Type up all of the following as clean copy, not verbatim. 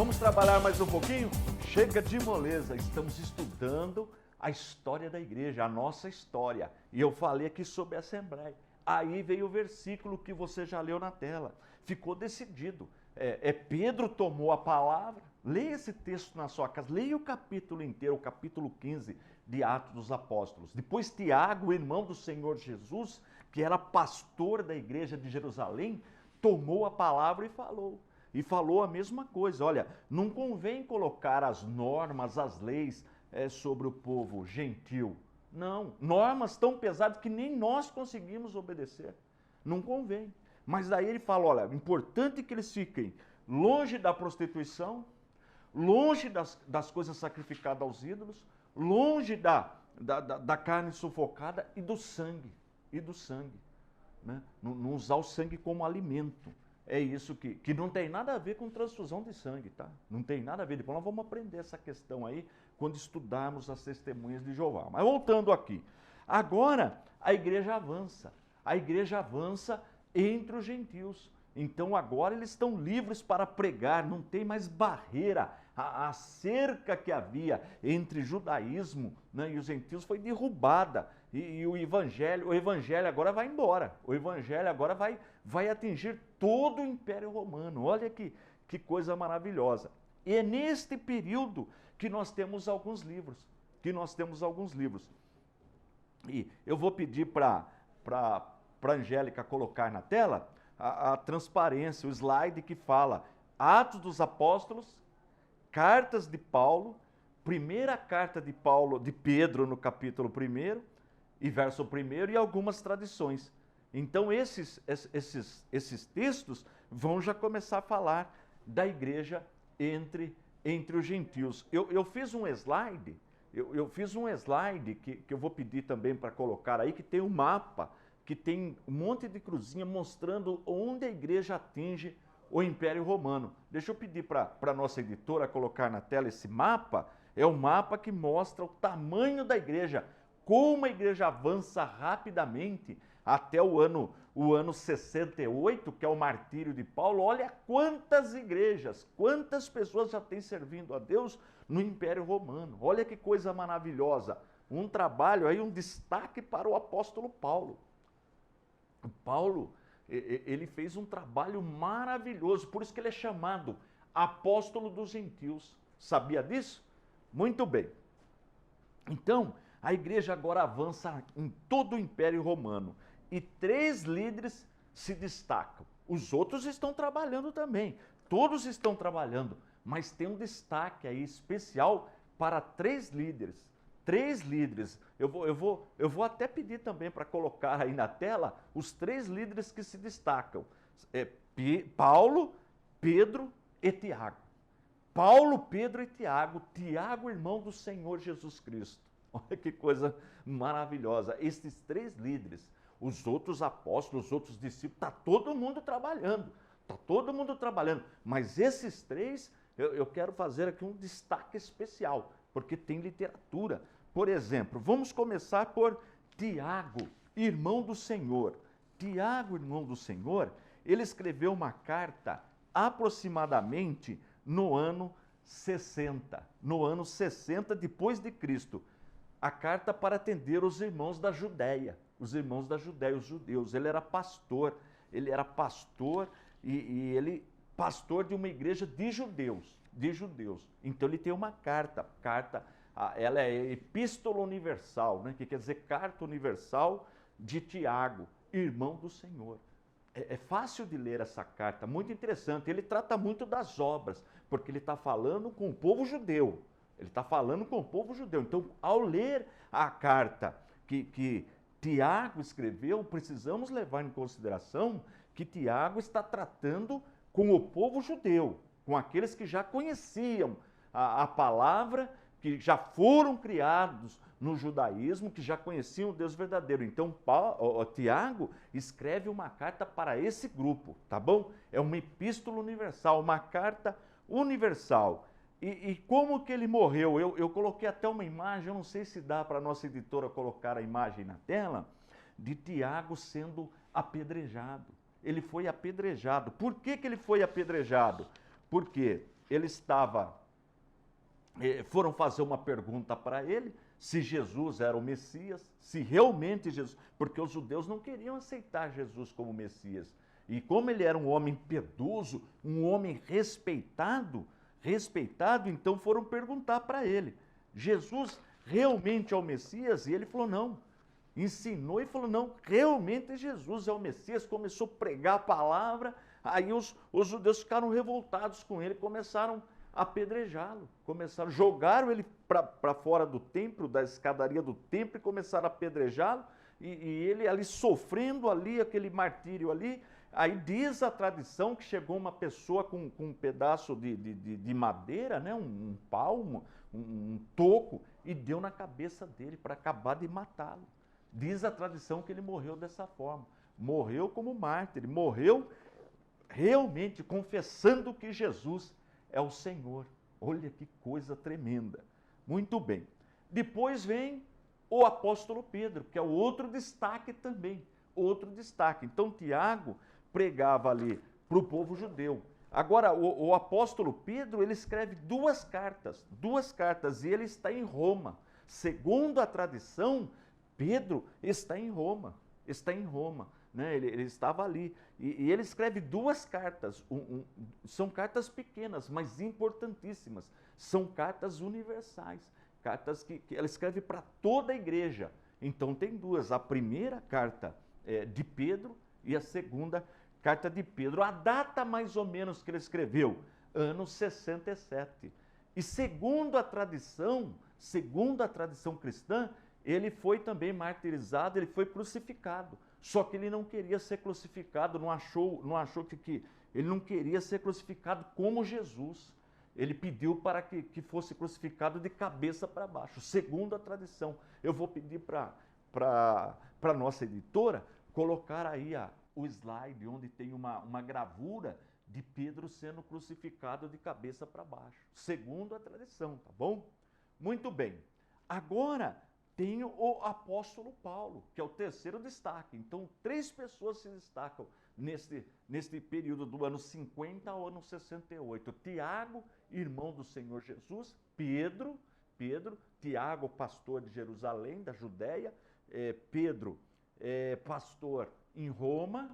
Vamos trabalhar mais um pouquinho? Chega de moleza, estamos estudando a história da igreja, a nossa história. E eu falei aqui sobre a Assembleia. Aí veio o versículo que você já leu na tela. Ficou decidido. Pedro tomou a palavra. Leia esse texto na sua casa. Leia o capítulo inteiro, o capítulo 15 de Atos dos Apóstolos. Depois Tiago, o irmão do Senhor Jesus, que era pastor da igreja de Jerusalém, tomou a palavra e falou. E falou a mesma coisa. Olha, não convém colocar as normas, as leis sobre o povo gentil. Não, normas tão pesadas que nem nós conseguimos obedecer. Não convém. Mas daí ele fala, olha, importante que eles fiquem longe da prostituição, longe das coisas sacrificadas aos ídolos, longe da carne sufocada e do sangue. Né? Não usar o sangue como alimento. É isso que não tem nada a ver com transfusão de sangue, tá? Não tem nada a ver. Depois nós vamos aprender essa questão aí quando estudarmos as testemunhas de Jeová. Mas voltando aqui. Agora a igreja avança. A igreja avança entre os gentios. Então agora eles estão livres para pregar, não tem mais barreira. A cerca que havia entre judaísmo, né, e os gentios foi derrubada. E o evangelho agora vai embora. O evangelho agora vai atingir todo o Império Romano. Olha que coisa maravilhosa. E é neste período que nós temos alguns livros. E eu vou pedir para a Angélica colocar na tela a transparência, o slide que fala Atos dos Apóstolos, cartas de Paulo, primeira carta de Pedro no capítulo 1 e verso 1 e algumas tradições. Então esses textos vão já começar a falar da igreja entre os gentios. Eu fiz um slide, que eu vou pedir também para colocar aí, que tem um mapa, que tem um monte de cruzinha mostrando onde a igreja atinge o Império Romano. Deixa eu pedir para a nossa editora colocar na tela esse mapa. É um mapa que mostra o tamanho da igreja, como a igreja avança rapidamente até o ano 68, que é o martírio de Paulo. Olha quantas igrejas, quantas pessoas já têm servindo a Deus no Império Romano. Olha que coisa maravilhosa. Um trabalho aí, um destaque para o apóstolo Paulo. Paulo, ele fez um trabalho maravilhoso, por isso que ele é chamado apóstolo dos gentios. Sabia disso? Muito bem. Então, a igreja agora avança em todo o Império Romano e 3 líderes se destacam. Os outros estão trabalhando também, todos estão trabalhando, mas tem um destaque aí especial para 3 líderes. 3 líderes. Eu vou até pedir também para colocar aí na tela os 3 líderes que se destacam. Paulo, Pedro e Tiago. Paulo, Pedro e Tiago. Tiago, irmão do Senhor Jesus Cristo. Olha que coisa maravilhosa. Esses 3 líderes, os outros apóstolos, os outros discípulos, está todo mundo trabalhando. Mas esses 3, eu quero fazer aqui um destaque especial, porque tem literatura. Por exemplo, vamos começar por Tiago, irmão do Senhor. Tiago, irmão do Senhor, ele escreveu uma carta aproximadamente no ano 60. No ano 60 depois de Cristo. A carta para atender os irmãos da Judéia. Os judeus. Ele era pastor e ele pastor de uma igreja de judeus. Então ele tem uma carta, ela é epístola universal, né? Que quer dizer carta universal de Tiago, irmão do Senhor. É fácil de ler essa carta, muito interessante. Ele trata muito das obras, porque ele está falando com o povo judeu. Então, ao ler a carta que Tiago escreveu, precisamos levar em consideração que Tiago está tratando com o povo judeu, com aqueles que já conheciam a palavra, que já foram criados no judaísmo, que já conheciam o Deus verdadeiro. Então, Tiago escreve uma carta para esse grupo, tá bom? É uma epístola universal, uma carta universal. E como que ele morreu? Eu coloquei até uma imagem, eu não sei se dá para a nossa editora colocar a imagem na tela, de Tiago sendo apedrejado. Ele foi apedrejado. Por que ele foi apedrejado? Porque ele estava, foram fazer uma pergunta para ele, se Jesus era o Messias, se realmente Jesus, porque os judeus não queriam aceitar Jesus como Messias. E como ele era um homem piedoso, um homem respeitado, então foram perguntar para ele, Jesus realmente é o Messias? E ele falou, não. Ensinou e falou, não, realmente Jesus é o Messias. Começou a pregar a palavra, aí os judeus ficaram revoltados com ele, começaram a apedrejá-lo, jogaram ele para fora do templo, da escadaria do templo, e começaram a apedrejá-lo, e ele ali sofrendo ali, aquele martírio ali. Aí diz a tradição que chegou uma pessoa com um pedaço de madeira, né, um palmo, um toco, e deu na cabeça dele para acabar de matá-lo. Diz a tradição que ele morreu dessa forma. Morreu como mártir, morreu realmente confessando que Jesus é o Senhor. Olha que coisa tremenda. Muito bem. Depois vem o apóstolo Pedro, que é o outro destaque também. Outro destaque. Então, Tiago pregava ali para o povo judeu. Agora, o apóstolo Pedro, ele escreve duas cartas, e ele está em Roma. Segundo a tradição, Pedro está em Roma, né? Ele estava ali, e ele escreve duas cartas, são cartas pequenas, mas importantíssimas, são cartas universais, cartas que ele escreve para toda a igreja. Então tem duas, a primeira carta de Pedro e a segunda carta de Pedro. A data mais ou menos que ele escreveu, ano 67. E segundo a tradição cristã, ele foi também martirizado, ele foi crucificado. Só que ele não queria ser crucificado, não achou que ele não queria ser crucificado como Jesus. Ele pediu para que fosse crucificado de cabeça para baixo, segundo a tradição. Eu vou pedir para a nossa editora colocar aí o slide onde tem uma gravura de Pedro sendo crucificado de cabeça para baixo, segundo a tradição, tá bom? Muito bem. Agora tem o apóstolo Paulo, que é o terceiro destaque. Então, três pessoas se destacam neste período do ano 50 ao ano 68. Tiago, irmão do Senhor Jesus, Pedro, Tiago, pastor de Jerusalém, da Judéia, Pedro, pastor em Roma,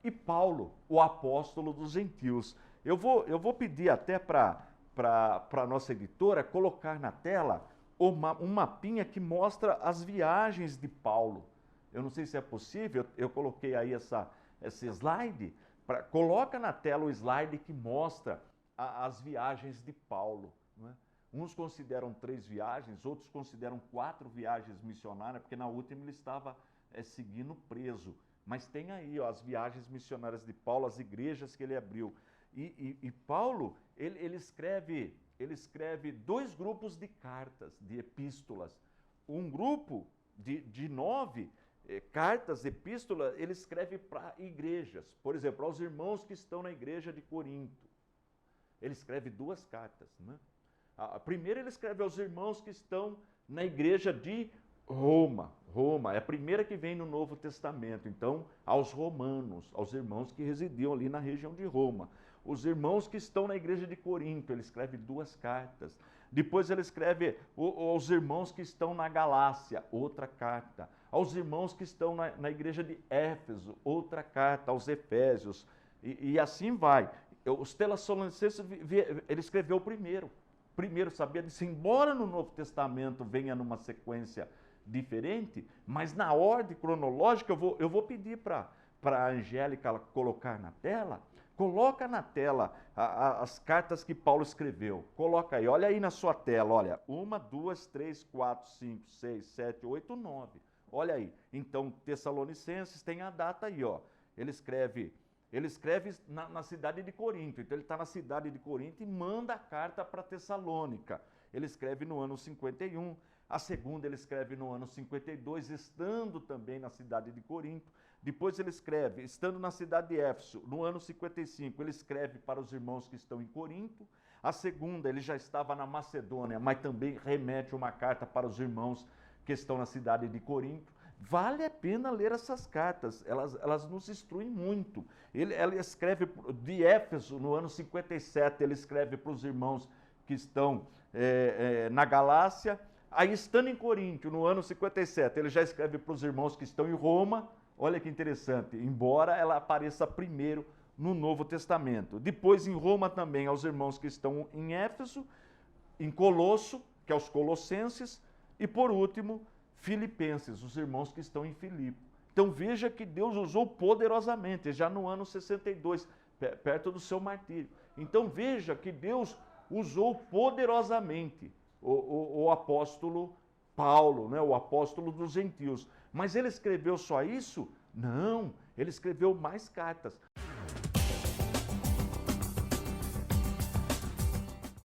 e Paulo, o apóstolo dos gentios. Eu vou pedir até para a nossa editora colocar na tela um mapinha que mostra as viagens de Paulo. Eu não sei se é possível, eu coloquei aí esse slide. Coloca na tela o slide que mostra as viagens de Paulo. Não é? Uns consideram 3 viagens, outros consideram 4 viagens missionárias, porque na última ele estava seguindo preso. Mas tem aí as viagens missionárias de Paulo, as igrejas que ele abriu. E Paulo, ele escreve 2 grupos de cartas, de epístolas. Um grupo de 9 cartas, epístolas, ele escreve para igrejas. Por exemplo, aos irmãos que estão na igreja de Corinto. Ele escreve 2 cartas. Né? A primeira ele escreve aos irmãos que estão na igreja de Roma. Roma é a primeira que vem no Novo Testamento. Então, aos romanos, aos irmãos que residiam ali na região de Roma. Os irmãos que estão na igreja de Corinto, ele escreve 2 cartas. Depois ele escreve aos irmãos que estão na Galácia, outra carta. Aos irmãos que estão na igreja de Éfeso, outra carta. Aos Efésios, e assim vai. Os Tessalonicenses, ele escreveu primeiro, sabia disso, embora no Novo Testamento venha numa sequência diferente, mas na ordem cronológica eu vou pedir para a Angélica colocar na tela. Coloca na tela as cartas que Paulo escreveu. Coloca aí, olha aí na sua tela, olha. 1, 2, 3, 4, 5, 6, 7, 8, 9. Olha aí. Então, Tessalonicenses tem a data aí, ó. Ele escreve na cidade de Corinto. Então, ele está na cidade de Corinto e manda a carta para Tessalônica. Ele escreve no ano 51. A segunda ele escreve no ano 52, estando também na cidade de Corinto. Depois ele escreve, estando na cidade de Éfeso, no ano 55, ele escreve para os irmãos que estão em Corinto. A segunda, ele já estava na Macedônia, mas também remete uma carta para os irmãos que estão na cidade de Corinto. Vale a pena ler essas cartas, elas nos instruem muito. Ela escreve de Éfeso, no ano 57, ele escreve para os irmãos que estão na Galácia. Aí, estando em Coríntio, no ano 57, ele já escreve para os irmãos que estão em Roma. Olha que interessante, embora ela apareça primeiro no Novo Testamento. Depois, em Roma também, aos irmãos que estão em Éfeso, em Colosso, que é os Colossenses, e por último, Filipenses, os irmãos que estão em Filipe. Então veja que Deus usou poderosamente, já no ano 62, perto do seu martírio. Então veja que Deus usou poderosamente o apóstolo Paulo, né, o apóstolo dos gentios. Mas ele escreveu só isso? Não, ele escreveu mais cartas.